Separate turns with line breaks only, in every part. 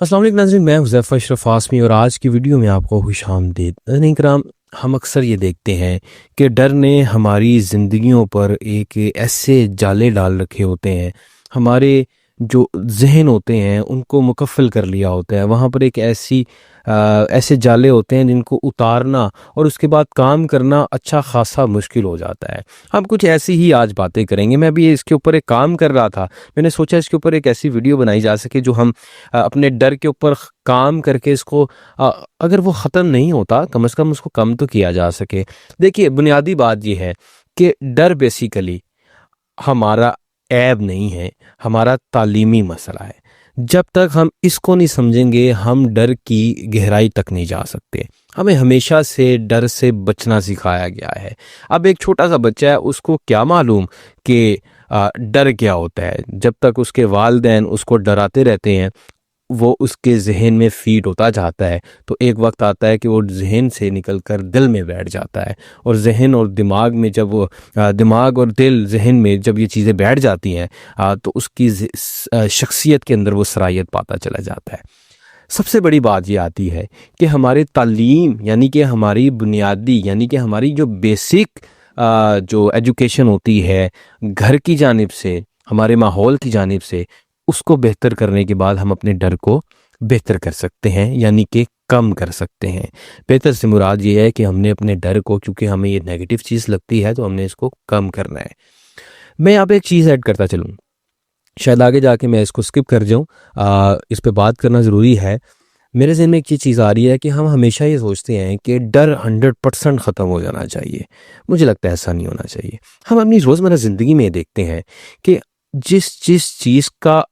अस्सलाम वालेकुम नाज़रीन, मैं हुज़ैफ़ा अशरफ आसमी और आज की वीडियो में आपको खुशामदीद। नाज़रीन किराम, हम अक्सर ये देखते हैं कि डर ने हमारी ज़िंदगियों पर एक ऐसे जाले डाल रखे होते हैं, हमारे जो ज़हन होते हैं उनको मुकफ़्फ़ल कर लिया होता है। वहाँ पर एक ऐसे जाले होते हैं जिनको उतारना और उसके बाद काम करना अच्छा ख़ासा मुश्किल हो जाता है। हम कुछ ऐसी ही आज बातें करेंगे। मैं अभी इसके ऊपर एक काम कर रहा था, मैंने सोचा इसके ऊपर एक ऐसी वीडियो बनाई जा सके जो हम अपने डर के ऊपर काम करके इसको अगर वो ख़त्म नहीं होता, कम से कम उसको कम तो किया जा सके। देखिए, बुनियादी बात ये है कि डर बेसिकली हमारा ऐब नहीं है, हमारा तालीमी मसला है। जब तक हम इसको नहीं समझेंगे, हम डर की गहराई तक नहीं जा सकते। हमें हमेशा से डर से बचना सिखाया गया है। अब एक छोटा सा बच्चा है, उसको क्या मालूम कि डर क्या होता है। जब तक उसके वालिदैन उसको डराते रहते हैं, वो उसके ज़हन में फ़ीड होता जाता है, तो एक वक्त आता है कि वो ज़हन से निकल कर दिल में बैठ जाता है। और ज़हन और दिमाग में जब वो दिमाग और दिल ज़हन में जब ये चीज़ें बैठ जाती हैं, तो उसकी शख्सियत के अंदर वो सराहियत पाता चला जाता है। सबसे बड़ी बात ये आती है कि हमारे तालीम यानी कि हमारी बुनियादी यानी कि हमारी जो बेसिक जो एजुकेशन होती है घर की जानिब से, हमारे माहौल की जानिब से, उसको बेहतर करने के बाद हम अपने डर को बेहतर कर सकते हैं, यानी कि कम कर सकते हैं। बेहतर से मुराद ये है कि हमने अपने डर को, क्योंकि हमें ये नेगेटिव चीज़ लगती है, तो हमने इसको कम करना है। मैं यहाँ पे एक चीज़ ऐड करता चलूँ, शायद आगे जाके मैं इसको स्किप कर जाऊँ, इस पे बात करना ज़रूरी है। मेरे ज़हन में एक चीज़ आ रही है कि हम हमेशा ये सोचते हैं कि डर 100% ख़त्म हो जाना चाहिए। मुझे लगता है ऐसा नहीं होना चाहिए। हम अपनी रोज़मर्रा ज़िंदगी में देखते हैं कि जिस जिस चीज़ का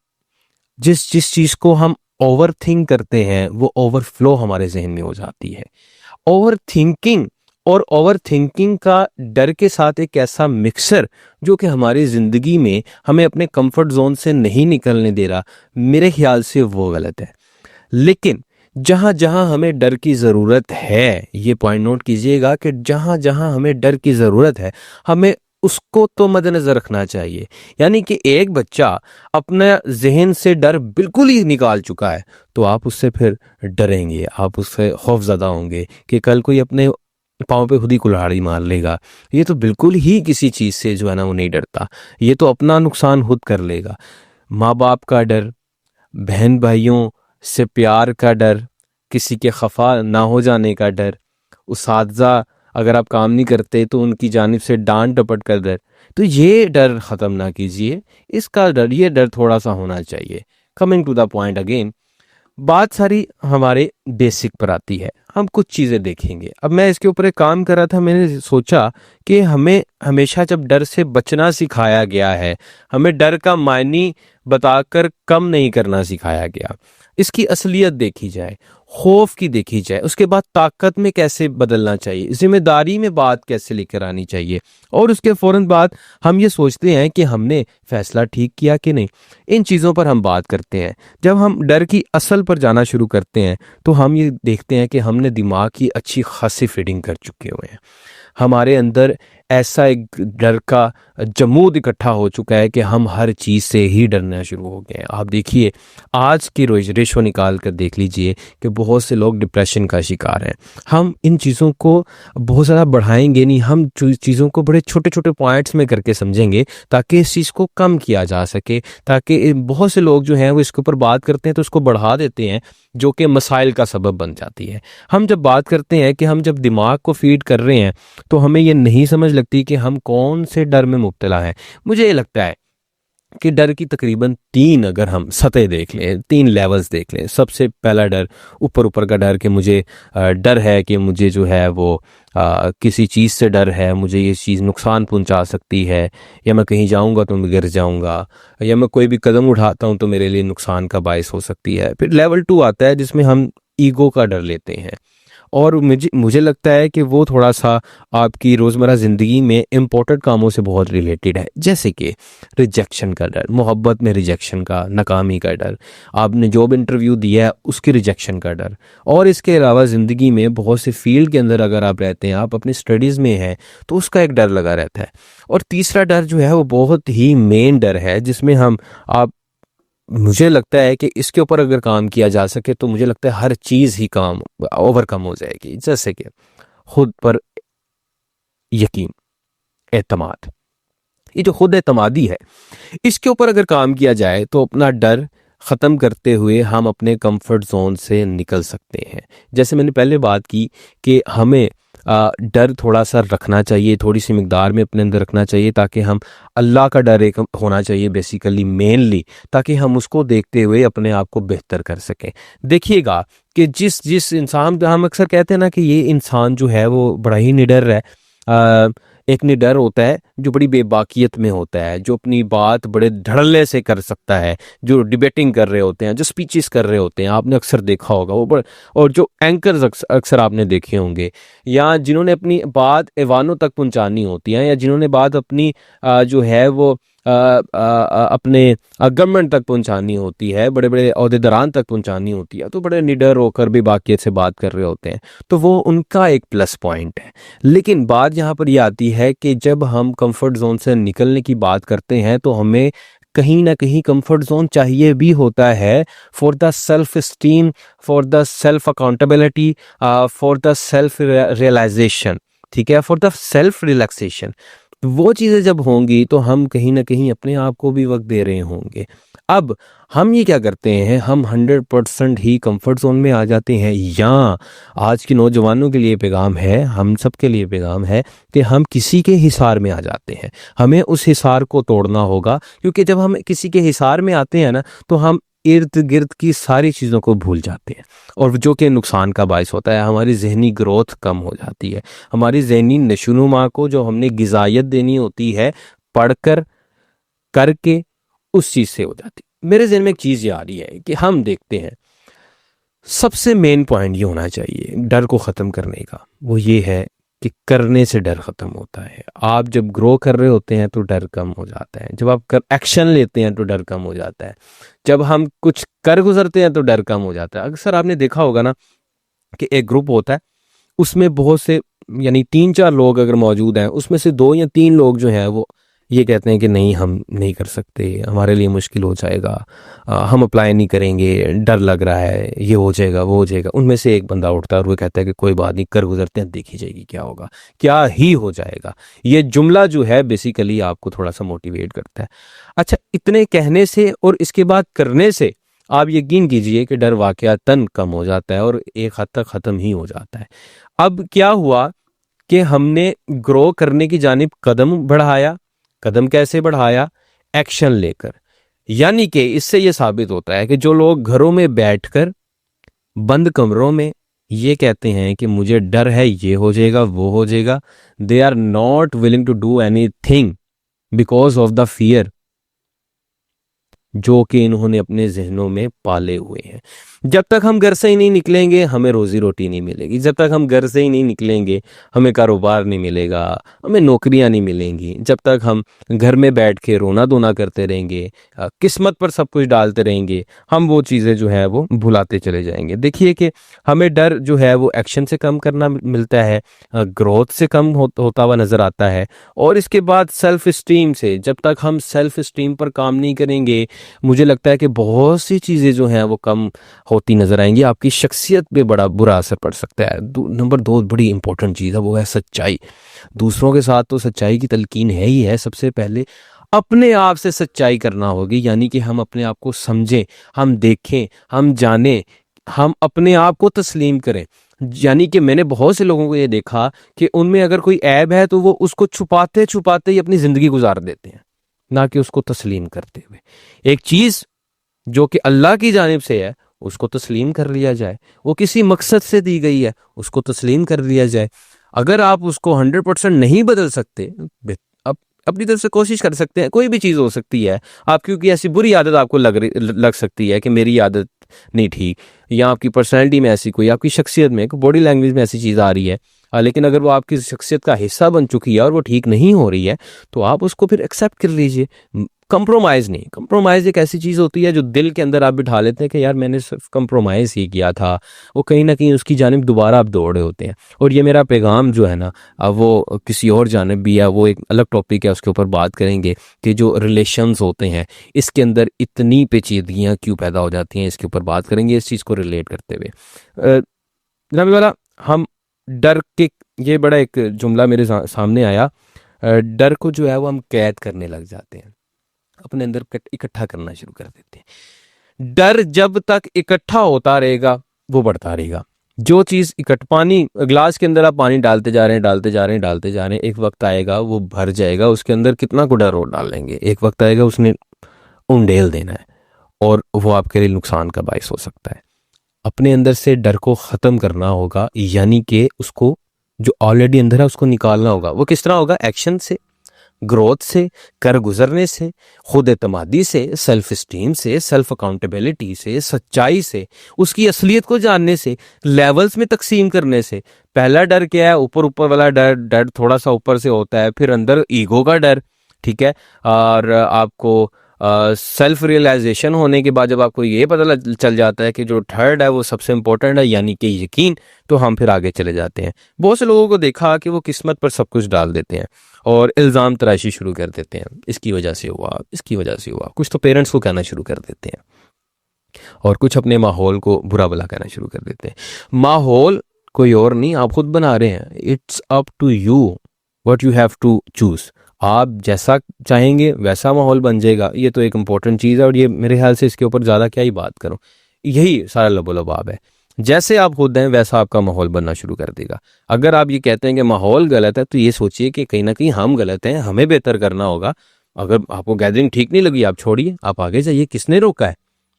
जिस जिस चीज़ को हम ओवरथिंक करते हैं, वो ओवरफ्लो हमारे ज़हन में हो जाती है। ओवरथिंकिंग और ओवरथिंकिंग का डर के साथ एक ऐसा मिक्सचर जो कि हमारी ज़िंदगी में हमें अपने कंफर्ट ज़ोन से नहीं निकलने दे रहा, मेरे ख़्याल से वो गलत है। लेकिन जहाँ-जहाँ हमें डर की ज़रूरत है, ये पॉइंट नोट कीजिएगा कि जहाँ-जहाँ हमें डर की ज़रूरत है, हमें उसको तो मद्देनज़र रखना चाहिए। यानी कि एक बच्चा अपना ज़हन से डर बिल्कुल ही निकाल चुका है, तो आप उससे फिर डरेंगे, आप उससे खौफ़ज़दा होंगे कि कल कोई अपने पाँव पे खुद ही कुल्हाड़ी मार लेगा। ये तो बिल्कुल ही किसी चीज़ से जो है ना वो नहीं डरता, ये तो अपना नुकसान खुद कर लेगा। माँ-बाप का डर, बहन-भाइयों से प्यार का डर, किसी के खफ़ा ना हो जाने का डर, उस्ताज़ा अगर आप काम नहीं करते तो उनकी जानिब से डांट डपट का डर, तो ये डर ख़त्म ना कीजिए, इसका डर, ये डर थोड़ा सा होना चाहिए। Coming to the point again, बात सारी हमारे बेसिक पर आती है। हम कुछ चीज़ें देखेंगे। अब मैं इसके ऊपर एक काम कर रहा था, मैंने सोचा कि हमें हमेशा जब डर से बचना सिखाया गया है, हमें डर का मायने बताकर कम नहीं करना सिखाया गया। इसकी असलियत देखी जाए, खौफ की देखी जाए, उसके बाद ताकत में कैसे बदलना चाहिए, ज़िम्मेदारी में बात कैसे लेकर आनी चाहिए, और उसके फ़ौरन बाद हम ये सोचते हैं कि हमने फ़ैसला ठीक किया कि नहीं। इन चीज़ों पर हम बात करते हैं। जब हम डर की असल पर जाना शुरू करते हैं, तो हम ये देखते हैं कि हमने दिमाग की अच्छी खासी फीडिंग कर चुके हुए हैं। हमारे अंदर ऐसा एक डर का जमूद इकट्ठा हो चुका है कि हम हर चीज़ से ही डरना शुरू हो गए हैं। आप देखिए, आज की रेशो निकाल कर देख लीजिए कि बहुत से लोग डिप्रेशन का शिकार हैं। हम इन चीज़ों को बहुत ज़्यादा बढ़ाएंगे नहीं, हम चीज़ों को बड़े छोटे छोटे पॉइंट्स में करके समझेंगे ताकि इस चीज़ को कम किया जा सके। ताकि बहुत से लोग जो हैं वो इसके ऊपर बात करते हैं तो उसको बढ़ा देते हैं, जो कि मसाइल का सबब बन जाती है। हम जब बात करते हैं कि हम जब दिमाग को फीड कर रहे हैं, तो हमें ये नहीं समझ लगती कि हम कौन से डर में मुब्तला हैं। मुझे ये लगता है कि डर की तकरीबन 3 अगर हम सतह देख लें, 3 लेवल्स देख लें। सबसे पहला डर, ऊपर ऊपर का डर कि मुझे डर है कि मुझे जो है वो किसी चीज़ से डर है, मुझे ये चीज़ नुकसान पहुंचा सकती है, या मैं कहीं जाऊंगा तो मैं गिर जाऊंगा, या मैं कोई भी कदम उठाता हूं तो मेरे लिए नुकसान का बायस हो सकती है। फिर लेवल 2 आता है जिसमें हम ईगो का डर लेते हैं, और मुझे लगता है कि वो थोड़ा सा आपकी रोज़मर्रा ज़िंदगी में इम्पोर्टेंट कामों से बहुत रिलेटेड है। जैसे कि रिजेक्शन का डर, मोहब्बत में रिजेक्शन का, नाकामी का डर, आपने जॉब इंटरव्यू दिया है उसकी रिजेक्शन का डर, और इसके अलावा ज़िंदगी में बहुत से फील्ड के अंदर अगर आप रहते हैं, आप अपनी स्टडीज़ में हैं, तो उसका एक डर लगा रहता है। और तीसरा डर जो है वो बहुत ही मेन डर है, जिसमें आप मुझे लगता है कि इसके ऊपर अगर काम किया जा सके तो मुझे लगता है हर चीज़ ही काम ओवरकम हो जाएगी। जैसे कि खुद पर यकीन, एतमाद, ये जो खुद एतमादी है, इसके ऊपर अगर काम किया जाए तो अपना डर ख़त्म करते हुए हम अपने कंफर्ट जोन से निकल सकते हैं। जैसे मैंने पहले बात की कि हमें डर थोड़ा सा रखना चाहिए, थोड़ी सी मिकदार में अपने अंदर रखना चाहिए, ताकि हम अल्लाह का डर एक होना चाहिए बेसिकली मेनली, ताकि हम उसको देखते हुए अपने आप को बेहतर कर सकें। देखिएगा कि जिस जिस इंसान, हम अक्सर कहते हैं ना कि ये इंसान जो है वो बड़ा ही निडर है। एक निडर होता है जो बड़ी बेबाकियत में होता है, जो अपनी बात बड़े धड़ल्ले से कर सकता है, जो डिबेटिंग कर रहे होते हैं, जो स्पीचेस कर रहे होते हैं, आपने अक्सर देखा होगा वो बड़े, और जो एंकर्स अक्सर आपने देखे होंगे, या जिन्होंने अपनी बात ऐवानों तक पहुंचानी होती है, या जिन्होंने बात अपनी जो है वो अपने गवर्नमेंट तक पहुंचानी होती है, बड़े बड़े अहदेदारान तक पहुंचानी होती है, तो बड़े निडर होकर भी बाकियत से बात कर रहे होते हैं, तो वो उनका एक प्लस पॉइंट है। लेकिन बात यहाँ पर यह आती है कि जब हम कंफर्ट जोन से निकलने की बात करते हैं तो हमें कहीं ना कहीं कंफर्ट जोन चाहिए भी होता है for the self esteem, for the self accountability, for the self realisation, ठीक है, फॉर द सेल्फ रिलैक्सेशन। वो चीज़ें जब होंगी तो हम कहीं ना कहीं अपने आप को भी वक्त दे रहे होंगे। अब हम ये क्या करते हैं, हम 100% ही कंफर्ट जोन में आ जाते हैं, या आज के नौजवानों के लिए पैगाम है, हम सब के लिए पैगाम है कि हम किसी के हिसार में आ जाते हैं। हमें उस हिसार को तोड़ना होगा, क्योंकि जब हम किसी के हिसार में आते हैं ना तो हम इर्द गिर्द की सारी चीज़ों को भूल जाते हैं, और जो कि नुकसान का बायस होता है। हमारी जहनी ग्रोथ कम हो जाती है, हमारी जहनी नशोनुमा को जो हमने गिज़ायत देनी होती है पढ़कर करके उस चीज़ से हो जाती है। मेरे जहन में एक चीज़ ये आ रही है कि हम देखते हैं सबसे मेन पॉइंट ये होना चाहिए डर को ख़त्म करने का, वो ये है कि करने से डर ख़त्म होता है। आप जब ग्रो कर रहे होते हैं तो डर कम हो जाता है, जब आप एक्शन लेते हैं तो डर कम हो जाता है, जब हम कुछ कर गुजरते हैं तो डर कम हो जाता है। अक्सर आपने देखा होगा ना कि एक ग्रुप होता है, उसमें बहुत से, यानी 3-4 लोग अगर मौजूद हैं, उसमें से 2 या 3 लोग जो हैं वो ये कहते हैं कि नहीं हम नहीं कर सकते, हमारे लिए मुश्किल हो जाएगा, हम अप्लाई नहीं करेंगे, डर लग रहा है, ये हो जाएगा वो हो जाएगा। उनमें से एक बंदा उठता है और वो कहता है कि कोई बात नहीं, कर गुजरते हैं, देखी जाएगी क्या होगा, क्या ही हो जाएगा। ये जुमला जो है बेसिकली आपको थोड़ा सा मोटिवेट करता है। अच्छा, इतने कहने से और इसके बाद करने से आप यकीन कीजिए कि डर वाकयातन कम हो जाता है और एक हद तक ख़त्म ही हो जाता है। अब क्या हुआ कि हमने ग्रो करने की जानिब कदम बढ़ाया। कदम कैसे बढ़ाया? एक्शन लेकर। यानी कि इससे ये साबित होता है कि जो लोग घरों में बैठकर बंद कमरों में ये कहते हैं कि मुझे डर है, ये हो जाएगा वो हो जाएगा, they are not willing to do anything because of the fear जो कि इन्होंने अपने जहनों में पाले हुए हैं। जब तक हम घर से ही नहीं निकलेंगे हमें रोजी रोटी नहीं मिलेगी, जब तक हम घर से ही नहीं निकलेंगे हमें कारोबार नहीं मिलेगा, हमें नौकरियां नहीं मिलेंगी, जब तक हम घर में बैठ के रोना धोना करते रहेंगे, किस्मत पर सब कुछ डालते रहेंगे, हम वो चीज़ें जो है वो भुलाते चले जाएंगे। देखिए कि हमें डर जो है वो एक्शन से कम करना मिलता है, ग्रोथ से कम होता हुआ नज़र आता है, और इसके बाद सेल्फ स्टीम से। जब तक हम सेल्फ स्टीम पर काम नहीं करेंगे मुझे लगता है कि बहुत सी चीज़ें जो हैं वो कम होती नजर आएंगी, आपकी शख्सियत पे बड़ा बुरा असर पड़ सकता है। नंबर 2 बड़ी इंपॉर्टेंट चीज़ है, वो है सच्चाई। दूसरों के साथ तो सच्चाई की तलकीन है ही है, सबसे पहले अपने आप से सच्चाई करना होगी, यानी कि हम अपने आप को समझें, हम देखें, हम जानें, हम अपने आप को तस्लीम करें। यानी कि मैंने बहुत से लोगों को ये देखा कि उनमें अगर कोई ऐब है तो वो उसको छुपाते छुपाते ही अपनी ज़िंदगी गुजार देते हैं, ना कि उसको तस्लीम करते हुए। एक चीज़ जो कि अल्लाह की जानिब से है उसको तस्लीम कर लिया जाए, वो किसी मकसद से दी गई है उसको तस्लीम कर लिया जाए। अगर आप उसको 100% नहीं बदल सकते, अब अपनी तरफ से कोशिश कर सकते हैं। कोई भी चीज़ हो सकती है, आप क्योंकि ऐसी बुरी आदत आपको लग सकती है कि मेरी आदत नहीं ठीक, या आपकी पर्सनैलिटी में ऐसी कोई, आपकी शख्सियत में, बॉडी लैंग्वेज में ऐसी चीज़ आ रही है, लेकिन अगर वो आपकी शख्सियत का हिस्सा बन चुकी है और वो ठीक नहीं हो रही है तो आप उसको फिर एक्सेप्ट कर लीजिए। कंप्रोमाइज़ नहीं। कंप्रोमाइज़ एक ऐसी चीज़ होती है जो दिल के अंदर आप बिठा लेते हैं कि यार मैंने सिर्फ कंप्रोमाइज़ ही किया था, वो कहीं ना कहीं उसकी जानिब दोबारा आप दौड़ रहे होते हैं। और ये मेरा पैगाम जो है ना, वो किसी और जानिब भी है, वो एक अलग टॉपिक है, उसके ऊपर बात करेंगे कि जो रिलेशंस होते हैं इसके अंदर इतनी पेचीदगियाँ क्यों पैदा हो जाती हैं, इसके ऊपर बात करेंगे इस चीज़ को रिलेट करते हुए। जनाब वाला, हम डर के, ये बड़ा एक जुमला मेरे सामने आया, डर को जो है वो हम कैद करने लग जाते हैं, अपने अंदर इकट्ठा करना शुरू कर देते हैं। डर जब तक इकट्ठा होता रहेगा वो बढ़ता रहेगा। जो चीज़ पानी ग्लास के अंदर आप पानी डालते जा रहे हैं, डालते जा रहे हैं, डालते जा रहे हैं, एक वक्त आएगा वो भर जाएगा, उसके अंदर कितना को डर और डाल लेंगे, एक वक्त आएगा उसने उंडेल देना है और वो आपके लिए नुकसान का बायस हो सकता है। अपने अंदर से डर को ख़त्म करना होगा, यानी कि उसको जो ऑलरेडी अंदर है उसको निकालना होगा। वो किस तरह होगा? एक्शन से, ग्रोथ से, कर गुजरने से, खुद एतमादी से, सेल्फ स्टीम से, सेल्फ अकाउंटेबिलिटी से, सच्चाई से, उसकी असलियत को जानने से, लेवल्स में तकसीम करने से। पहला डर क्या है? ऊपर ऊपर वाला डर, डर थोड़ा सा ऊपर से होता है, फिर अंदर ईगो का डर, ठीक है। और आपको सेल्फ रियलाइजेशन होने के बाद जब आपको ये पता चल जाता है कि जो थर्ड है वो सबसे इंपॉर्टेंट है, यानी कि यकीन, तो हम फिर आगे चले जाते हैं। बहुत से लोगों को देखा कि वो किस्मत पर सब कुछ डाल देते हैं और इल्ज़ाम तराशी शुरू कर देते हैं, इसकी वजह से हुआ, इसकी वजह से हुआ। कुछ तो पेरेंट्स को कहना शुरू कर देते हैं और कुछ अपने माहौल को बुरा भला कहना शुरू कर देते हैं। माहौल कोई और नहीं, आप खुद बना रहे हैं। It's up to you what you have to choose. आप जैसा चाहेंगे वैसा माहौल बन जाएगा। ये तो एक इम्पॉर्टेंट चीज़ है और ये मेरे ख्याल से इसके ऊपर ज़्यादा क्या ही बात करूँ, यही सारा लबोलबाब है। जैसे आप खुद हैं वैसा आपका माहौल बनना शुरू कर देगा। अगर आप ये कहते हैं कि माहौल गलत है, तो ये सोचिए कि कहीं ना कहीं हम गलत हैं, हमें बेहतर करना होगा। अगर आपको गैदरिंग ठीक नहीं लगी, आप छोड़िए, आप आगे जाइए। किसने रोका है?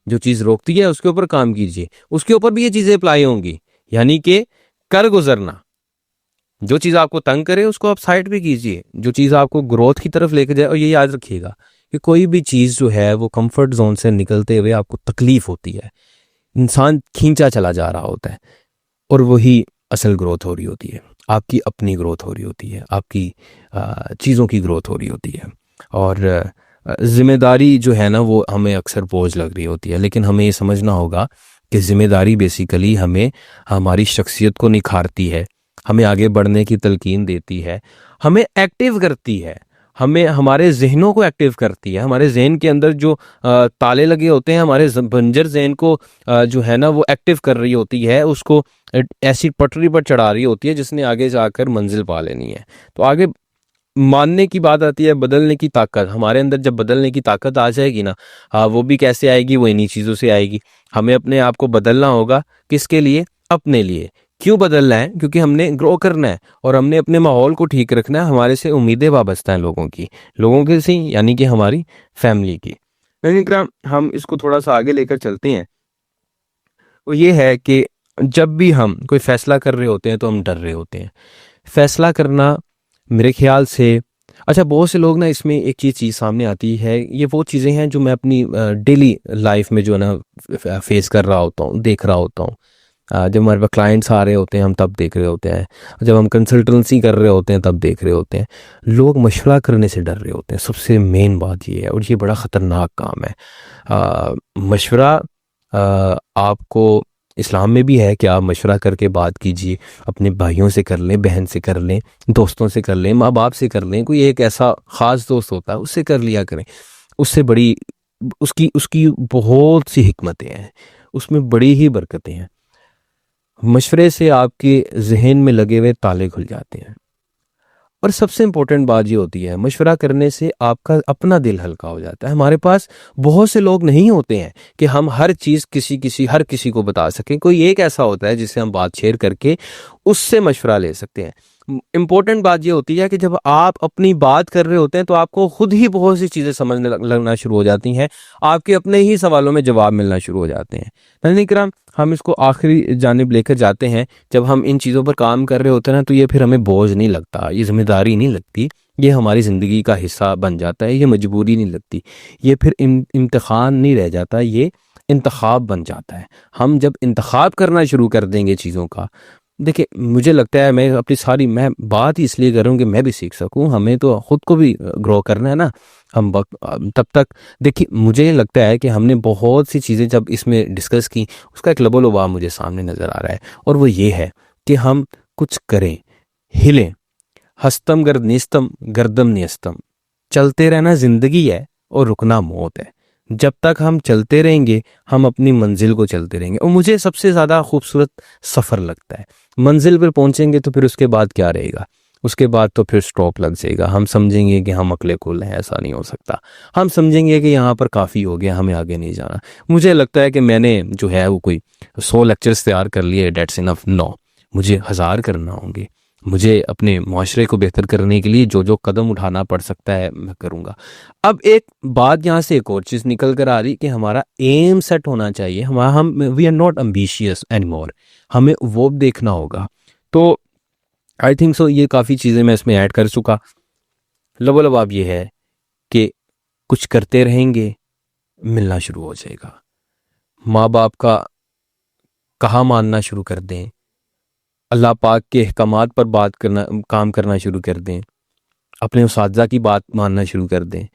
जो चीज़ रोकती है उसके ऊपर काम कीजिए, उसके ऊपर भी ये चीज़ें अप्लाई होंगी, यानी कि कर गुजरना। जो चीज़ आपको तंग करे उसको आप साइड पे कीजिए, जो चीज़ आपको ग्रोथ की तरफ लेकर जाए। और ये याद रखिएगा कि कोई भी चीज़ जो है वो कंफर्ट जोन से निकलते हुए आपको तकलीफ होती है, इंसान खींचा चला जा रहा होता है, और वही असल ग्रोथ हो रही होती है। आपकी अपनी ग्रोथ हो रही होती है, आपकी चीज़ों की ग्रोथ हो रही होती है। और ज़िम्मेदारी जो है ना वो हमें अक्सर बोझ लग रही होती है, लेकिन हमें ये समझना होगा कि ज़िम्मेदारी बेसिकली हमें हमारी शख्सियत को निखारती है, हमें आगे बढ़ने की तलकीन देती है, हमें एक्टिव करती है, हमें हमारे जहनों को एक्टिव करती है। हमारे जहन के अंदर जो ताले लगे होते हैं, हमारे बंजर जहन को जो है ना वो एक्टिव कर रही होती है, उसको ऐसी पटरी पर चढ़ा रही होती है जिसने आगे जाकर मंजिल पा लेनी है। तो आगे मानने की बात आती है, बदलने की ताकत। हमारे अंदर जब बदलने की ताकत आ जाएगी ना, वो भी कैसे आएगी? वो इन्हीं चीज़ों से आएगी। हमें अपने आप को बदलना होगा। किसके लिए? अपने लिए। क्यों बदलना है? क्योंकि हमने ग्रो करना है और हमने अपने माहौल को ठीक रखना है। हमारे से उम्मीदें वाबस्ता हैं लोगों की से, यानी कि हमारी फैमिली की। लेकिन हम इसको थोड़ा सा आगे लेकर चलते हैं। वो ये है कि जब भी हम कोई फैसला कर रहे होते हैं तो हम डर रहे होते हैं। फैसला करना मेरे ख्याल से, अच्छा बहुत से लोग ना, इसमें एक चीज़ सामने आती है, ये वो चीज़ें हैं जो मैं अपनी डेली लाइफ में जो है ना फेस कर रहा होता हूँ, देख रहा होता हूँ। जब हमारे पास क्लाइंट्स आ रहे होते हैं हम तब देख रहे होते हैं, जब हम कंसल्टेंसी कर रहे होते हैं तब देख रहे होते हैं। लोग मशवरा करने से डर रहे होते हैं। सबसे मेन बात ये है, और ये बड़ा ख़तरनाक काम है। मशवरा आपको इस्लाम में भी है कि आप मशवरा करके बात कीजिए। अपने भाइयों से कर लें, बहन से कर लें, दोस्तों से कर लें, माँ बाप से कर लें। कोई एक ऐसा ख़ास दोस्त होता है उससे कर लिया करें। उससे बड़ी उसकी उसकी बहुत सी हिकमतें हैं, उसमें बड़ी ही बरकतें हैं। मशवरे से आपके जहन में लगे हुए ताले खुल जाते हैं। और सबसे इम्पोर्टेंट बात ये होती है, मशवरा करने से आपका अपना दिल हल्का हो जाता है। हमारे पास बहुत से लोग नहीं होते हैं कि हम हर चीज़ हर किसी को बता सकें। कोई एक ऐसा होता है जिससे हम बात शेयर करके उससे मशवरा ले सकते हैं। इम्पोर्टेंट बात ये होती है कि जब आप अपनी बात कर रहे होते हैं तो आपको खुद ही बहुत सी चीज़ें समझने लगना शुरू हो जाती हैं। आपके अपने ही सवालों में जवाब मिलना शुरू हो जाते हैं। नाज़रीन किराम, हम इसको आखिरी जानिब लेकर जाते हैं। जब हम इन चीज़ों पर काम कर रहे होते हैं ना, तो ये फिर हमें बोझ नहीं लगता, ये जिम्मेदारी नहीं लगती, ये हमारी ज़िंदगी का हिस्सा बन जाता है। ये मजबूरी नहीं लगती, ये फिर इम्तिहान नहीं रह जाता, ये इंतखाब बन जाता है। हम जब इंतखाब करना शुरू कर देंगे चीज़ों का, देखिए मुझे लगता है मैं बात ही इसलिए कर रहा हूँ कि मैं भी सीख सकूँ, हमें तो खुद को भी ग्रो करना है ना। हम वक्त तब तक देखिए मुझे लगता है कि हमने बहुत सी चीज़ें जब इसमें डिस्कस की, उसका एक लबोलुबाब मुझे सामने नज़र आ रहा है, और वो ये है कि हम कुछ करें, हिलें। हस्तम गर्द निस्तम गर्दम नियस्तम, चलते रहना जिंदगी है और रुकना मौत है। जब तक हम चलते रहेंगे हम अपनी मंजिल को चलते रहेंगे। और मुझे सबसे ज़्यादा खूबसूरत सफ़र लगता है, मंजिल पर पहुंचेंगे तो फिर उसके बाद क्या रहेगा, उसके बाद तो फिर स्टॉप लग जाएगा। हम समझेंगे कि हम अकेले कुल हैं, ऐसा नहीं हो सकता। हम समझेंगे कि यहाँ पर काफ़ी हो गया, हमें आगे नहीं जाना। मुझे लगता है कि मैंने जो है वो कोई 100 लेक्चर्स तैयार कर लिए, डेट्स इनफ। नो, मुझे 1000 करना होंगे। मुझे अपने माशरे को बेहतर करने के लिए जो जो कदम उठाना पड़ सकता है मैं करूँगा। अब एक बात यहाँ से एक और चीज़ निकल कर आ रही कि हमारा एम सेट होना चाहिए, हमारा हम we are not ambitious anymore, हमें वो देखना होगा। तो आई थिंक सो ये काफ़ी चीज़ें मैं इसमें ऐड कर चुका। लबोलबाब ये है कि कुछ करते रहेंगे, मिलना शुरू हो जाएगा। माँ बाप का कहा मानना शुरू कर दें, अल्लाह पाक के अहकामात पर काम करना शुरू कर दें, अपने उस्ताद की बात मानना शुरू कर दें।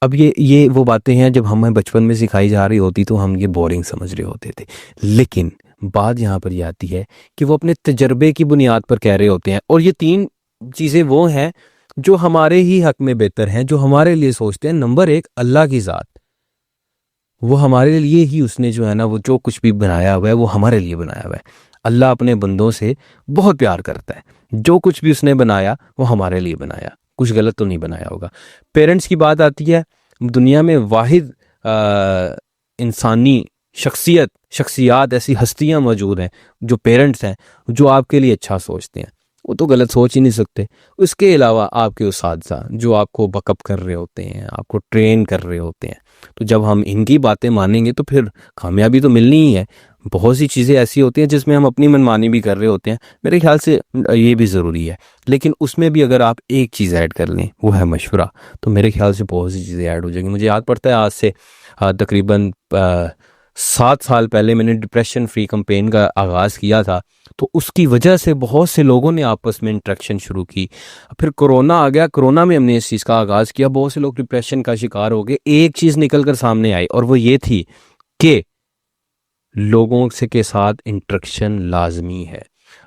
अब ये वो बातें हैं जब हमें बचपन में सिखाई जा रही होती तो हम ये बोरिंग समझ रहे होते थे, लेकिन बात यहाँ पर ये आती है कि वो अपने तजर्बे की बुनियाद पर कह रहे होते हैं। और ये 3 चीज़ें वो हैं जो हमारे ही हक में बेहतर हैं, जो हमारे लिए सोचते हैं। नंबर 1, अल्लाह की ज़ात, वो हमारे लिए ही उसने जो है ना वो जो कुछ भी बनाया हुआ है वो हमारे लिए बनाया हुआ है। अल्लाह अपने बंदों से बहुत प्यार करता है, जो कुछ भी उसने बनाया वो हमारे लिए बनाया, कुछ गलत तो नहीं बनाया होगा। पेरेंट्स की बात आती है, दुनिया में वाहिद इंसानी शख्सियात ऐसी हस्तियां मौजूद हैं जो पेरेंट्स हैं, जो आपके लिए अच्छा सोचते हैं, वो तो गलत सोच ही नहीं सकते। उसके अलावा आपके उस्ताद जो आपको बकअप कर रहे होते हैं, आपको ट्रेन कर रहे होते हैं, तो जब हम इनकी बातें मानेंगे तो फिर कामयाबी तो मिलनी ही है। बहुत सी चीज़ें ऐसी होती हैं जिसमें हम अपनी मनमानी भी कर रहे होते हैं, मेरे ख्याल से ये भी ज़रूरी है। लेकिन उसमें भी अगर आप एक चीज़ ऐड कर लें, वो है मशवरा, तो मेरे ख्याल से बहुत सी चीज़ें ऐड हो जाएंगी। मुझे याद पड़ता है आज से तकरीबन 7 साल पहले मैंने डिप्रेशन फ्री कैंपेन का आगाज़ किया था, तो उसकी वजह से बहुत से लोगों ने आपस में इंटरेक्शन शुरू की। फिर कोरोना आ गया, कोरोना में हमने इस चीज़ का आगाज़ किया, बहुत से लोग डिप्रेशन का शिकार हो गए। एक चीज़ निकल कर सामने आई और वो ये थी कि लोगों से के साथ इंटरेक्शन लाजमी है।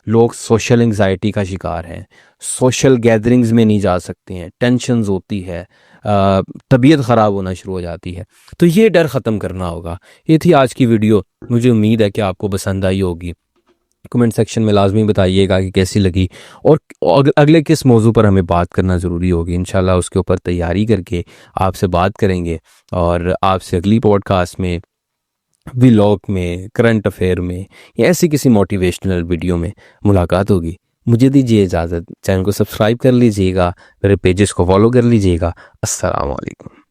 लोग सोशल एंजाइटी का शिकार हैं, सोशल गैदरिंग्स में नहीं जा सकते हैं, टेंशन्स होती है, तबीयत ख़राब होना शुरू हो जाती है। तो ये डर ख़त्म करना होगा। ये थी आज की वीडियो, मुझे उम्मीद है कि आपको पसंद आई होगी। कमेंट सेक्शन में लाजमी बताइएगा कि कैसी लगी और अगले किस मौजू पर हमें बात करना ज़रूरी होगी। इंशाल्लाह उसके ऊपर तैयारी करके आपसे बात करेंगे और आपसे अगली पॉडकास्ट में, व्लॉग में, करंट अफेयर में या ऐसी किसी मोटिवेशनल वीडियो में मुलाकात होगी। मुझे दीजिए इजाज़त, चैनल को सब्सक्राइब कर लीजिएगा, मेरे पेजेस को फॉलो कर लीजिएगा। अस्सलाम वालेकुम।